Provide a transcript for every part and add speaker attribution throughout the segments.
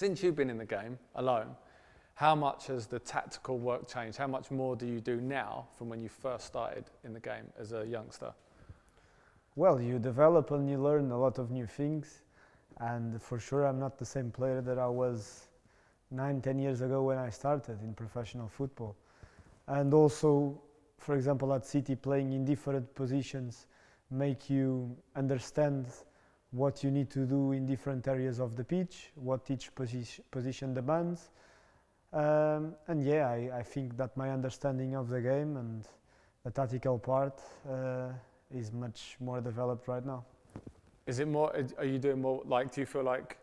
Speaker 1: Since you've been in the game alone, how much has the tactical work changed? How much more do you do now from when you first started in the game as a youngster?
Speaker 2: Well, you develop and you learn a lot of new things, and for sure I'm not the same player that I was 9-10 years ago when I started in professional football. And also, for example, at City, playing in different positions make you understand what you need to do in different areas of the pitch, what each position demands. And yeah, I think that my understanding of the game and the tactical part is much more developed right now.
Speaker 1: Is it more, are you doing more, like, do you feel like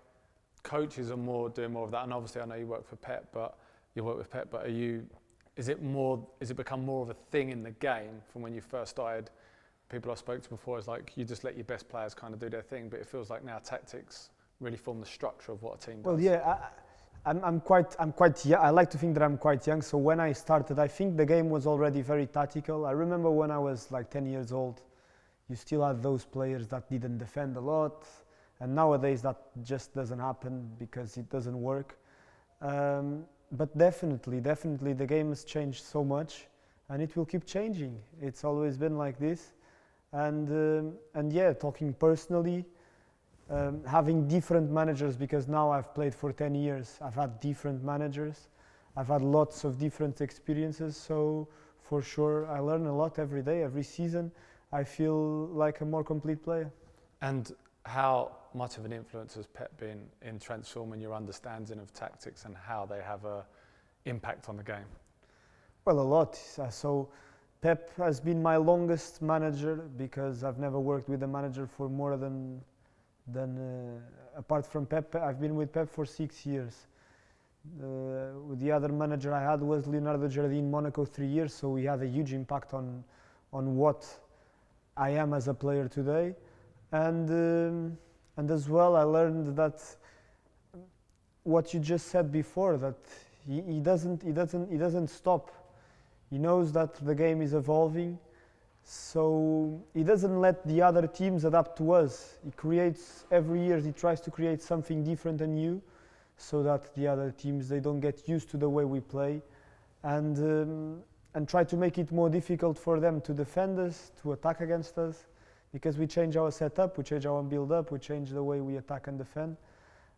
Speaker 1: coaches are doing more of that? And obviously I know you work for Pep, but you work with Pep, but is it become more of a thing in the game from when you first started? People I spoke to before is like, you just let your best players kind of do their thing, but it feels like now tactics really form the structure of what a team does.
Speaker 2: Well, yeah, I'm quite young. I like to think that I'm quite young. So when I started, I think the game was already very tactical. I remember when I was like 10 years old, you still had those players that didn't defend a lot. And nowadays that just doesn't happen because it doesn't work. But definitely the game has changed so much and it will keep changing. It's always been like this. And yeah, talking personally, having different managers, because now I've played for 10 years, I've had different managers, I've had lots of different experiences, so for sure I learn a lot every day, every season. I feel like a more complete player.
Speaker 1: And how much of an influence has Pep been in transforming your understanding of tactics and how they have an impact on the game?
Speaker 2: Well, a lot. So Pep has been my longest manager because I've never worked with a manager for more than apart from Pep. I've been with Pep for 6 years. The other manager I had was Leonardo Jardim, Monaco, 3 years, so he had a huge impact on what I am as a player today. And as well, I learned that what you just said before, that he doesn't stop. He knows that the game is evolving, so he doesn't let the other teams adapt to us. He creates, every year he tries to create something different and new, so that the other teams, they don't get used to the way we play, and try to make it more difficult for them to defend us, to attack against us, because we change our setup, we change our build-up, we change the way we attack and defend.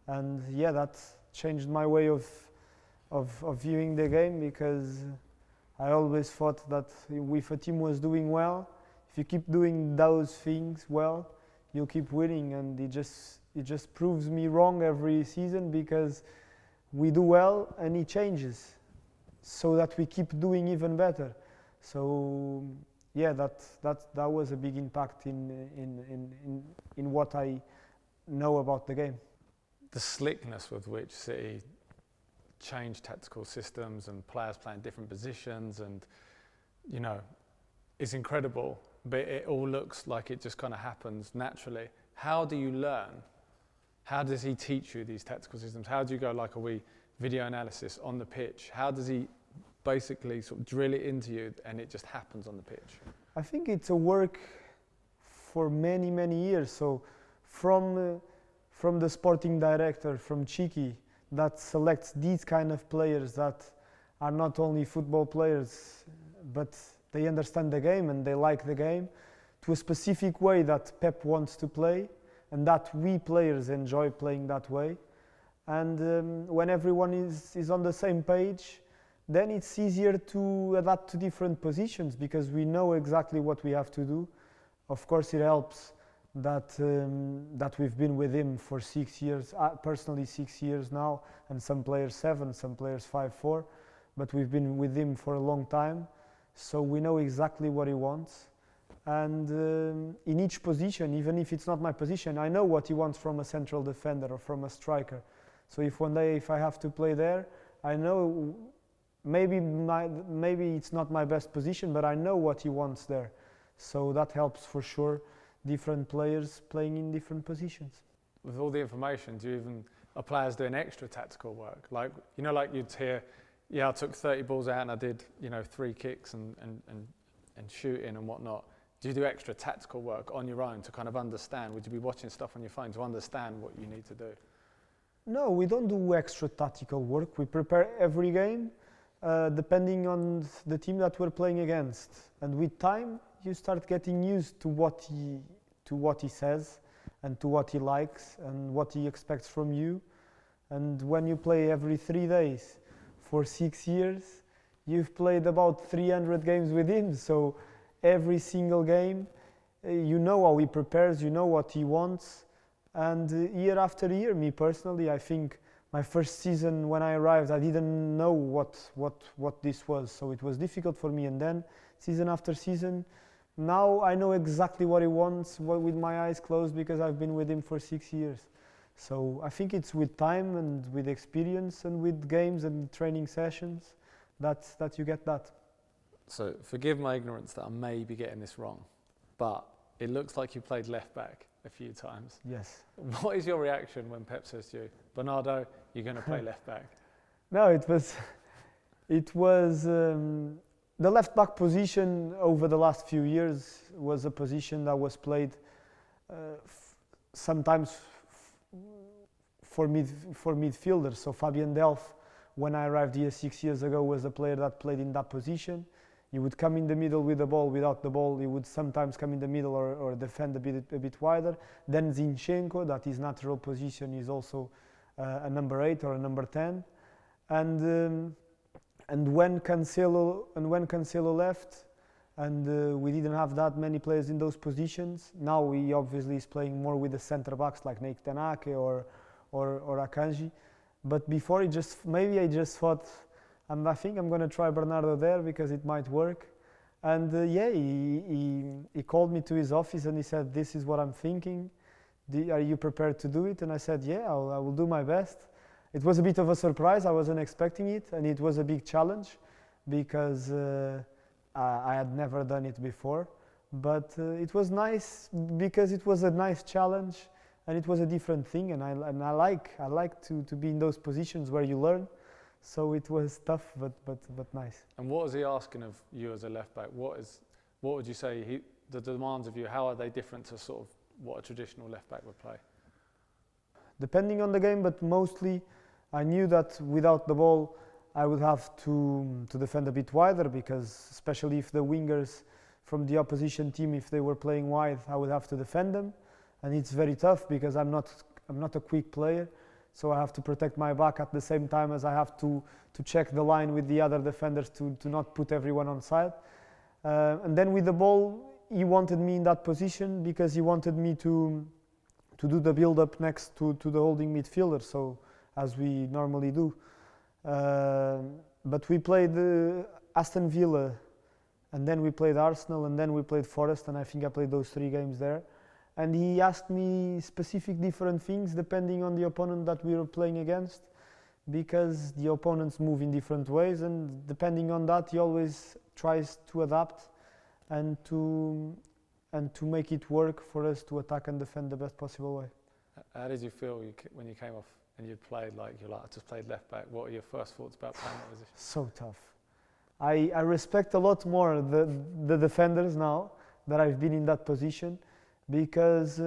Speaker 2: And yeah, that changed my way of viewing the game, because I always thought that if a team was doing well, if you keep doing those things well, you'll keep winning. And it just proves me wrong every season, because we do well and it changes, so that we keep doing even better. So yeah, that was a big impact in what I know about the game.
Speaker 1: The slickness with which City change tactical systems and players playing different positions, and you know, it's incredible, but it all looks like it just kind of happens naturally. How do you learn? How does he teach you these tactical systems? How do you go, like, are we video analysis on the pitch? How does he basically sort of drill it into you and it just happens on the pitch?
Speaker 2: I think it's a work for many years. So from the sporting director, from Chiqui, that selects these kind of players that are not only football players, but they understand the game and they like the game, to a specific way that Pep wants to play, and that we players enjoy playing that way. And when everyone is on the same page, then it's easier to adapt to different positions, because we know exactly what we have to do. Of course, it helps that we've been with him for 6 years, personally 6 years now, and some players 7, some players 5-4, but we've been with him for a long time, so we know exactly what he wants. And in each position, even if it's not my position, I know what he wants from a central defender or from a striker. So if one day, if I have to play there, I know maybe it's not my best position, but I know what he wants there. So that helps for sure, different players playing in different positions.
Speaker 1: With all the information, are players doing extra tactical work? Like, you know, like you'd hear, yeah, I took 30 balls out and I did, 3 kicks and shooting and whatnot. Do you do extra tactical work on your own to kind of understand? Would you be watching stuff on your phone to understand what you need to do?
Speaker 2: No, we don't do extra tactical work. We prepare every game depending on the team that we're playing against. And with time, you start getting used to what he says and to what he likes and what he expects from you. And when you play every 3 days for 6 years, you've played about 300 games with him. So every single game, you know how he prepares, you know what he wants. And year after year, me personally, I think my first season when I arrived, I didn't know what this was. So it was difficult for me. And then season after season, now I know exactly what he wants with my eyes closed because I've been with him for 6 years. So I think it's with time and with experience and with games and training sessions that you get that.
Speaker 1: So forgive my ignorance that I may be getting this wrong, but it looks like you played left back a few times.
Speaker 2: Yes.
Speaker 1: What is your reaction when Pep says to you, Bernardo, you're going to play left back?
Speaker 2: No, it was the left back position over the last few years was a position that was played sometimes for midfielders. So Fabian Delph, when I arrived here 6 years ago, was a player that played in that position. He would come in the middle with the ball, without the ball. He would sometimes come in the middle or defend a bit wider. Then Zinchenko, that his natural position is also a number 8 or a number 10. And when Cancelo left, and we didn't have that many players in those positions, now he obviously is playing more with the centre backs like Neik Tanake or Akanji. But before, I just thought, I think I'm going to try Bernardo there because it might work. And he called me to his office and he said, this is what I'm thinking. Are you prepared to do it? And I said, yeah, I will do my best. It was a bit of a surprise. I wasn't expecting it. And it was a big challenge because I had never done it before. But it was nice because it was a nice challenge and it was a different thing. And I like to be in those positions where you learn. So it was tough, but nice.
Speaker 1: And what was he asking of you as a left back? What would you say the demands of you? How are they different to sort of what a traditional left back would play?
Speaker 2: Depending on the game, but mostly I knew that without the ball I would have to defend a bit wider, because especially if the wingers from the opposition team, if they were playing wide, I would have to defend them, and it's very tough because I'm not a quick player. So I have to protect my back at the same time as I have to check the line with the other defenders to not put everyone on side. And then with the ball, he wanted me in that position because he wanted me to do the build-up next to the holding midfielder, so as we normally do. But we played Aston Villa, and then we played Arsenal, and then we played Forest, and I think I played those 3 games there. And he asked me specific different things depending on the opponent that we were playing against, because the opponents move in different ways, and depending on that he always tries to adapt and to make it work for us to attack and defend the best possible way.
Speaker 1: How did you feel when you came off and you played I just played left back? What were your first thoughts about playing that position?
Speaker 2: So tough. I respect a lot more the defenders now that I've been in that position. Because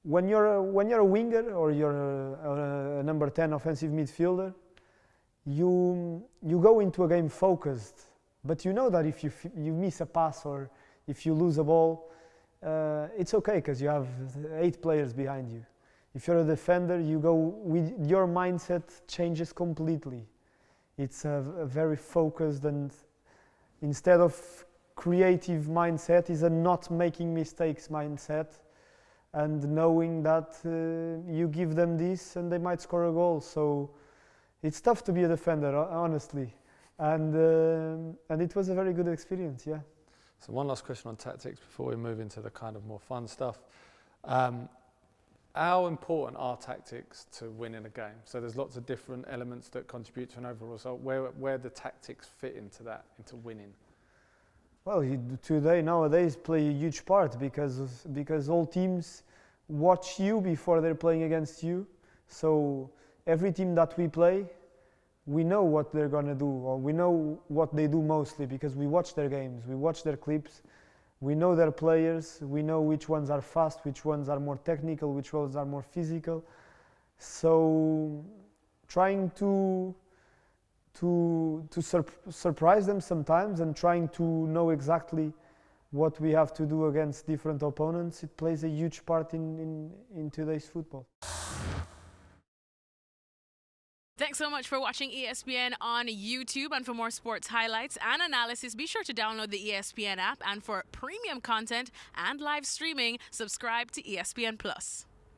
Speaker 2: when you're a winger or you're a number 10 offensive midfielder, you go into a game focused. But you know that if you miss a pass or if you lose a ball, it's okay because you have 8 players behind you. If you're a defender, you go with your mindset changes completely. It's a very focused, and instead of creative mindset is a not making mistakes mindset, and knowing that you give them this and they might score a goal. So it's tough to be a defender, honestly, and it was a very good experience. Yeah.
Speaker 1: So one last question on tactics before we move into the kind of more fun stuff. How important are tactics to winning a game? So there's lots of different elements that contribute to an overall result. Where the tactics fit into that, into winning?
Speaker 2: Well, nowadays play a huge part because all teams watch you before they're playing against you. So every team that we play, we know what they're gonna do, or we know what they do mostly because we watch their games, we watch their clips, we know their players, we know which ones are fast, which ones are more technical, which ones are more physical. So trying to surprise them sometimes, and trying to know exactly what we have to do against different opponents, it plays a huge part in today's football.
Speaker 3: Thanks so much for watching ESPN on YouTube. And for more sports highlights and analysis, be sure to download the ESPN app. And for premium content and live streaming, subscribe to ESPN Plus.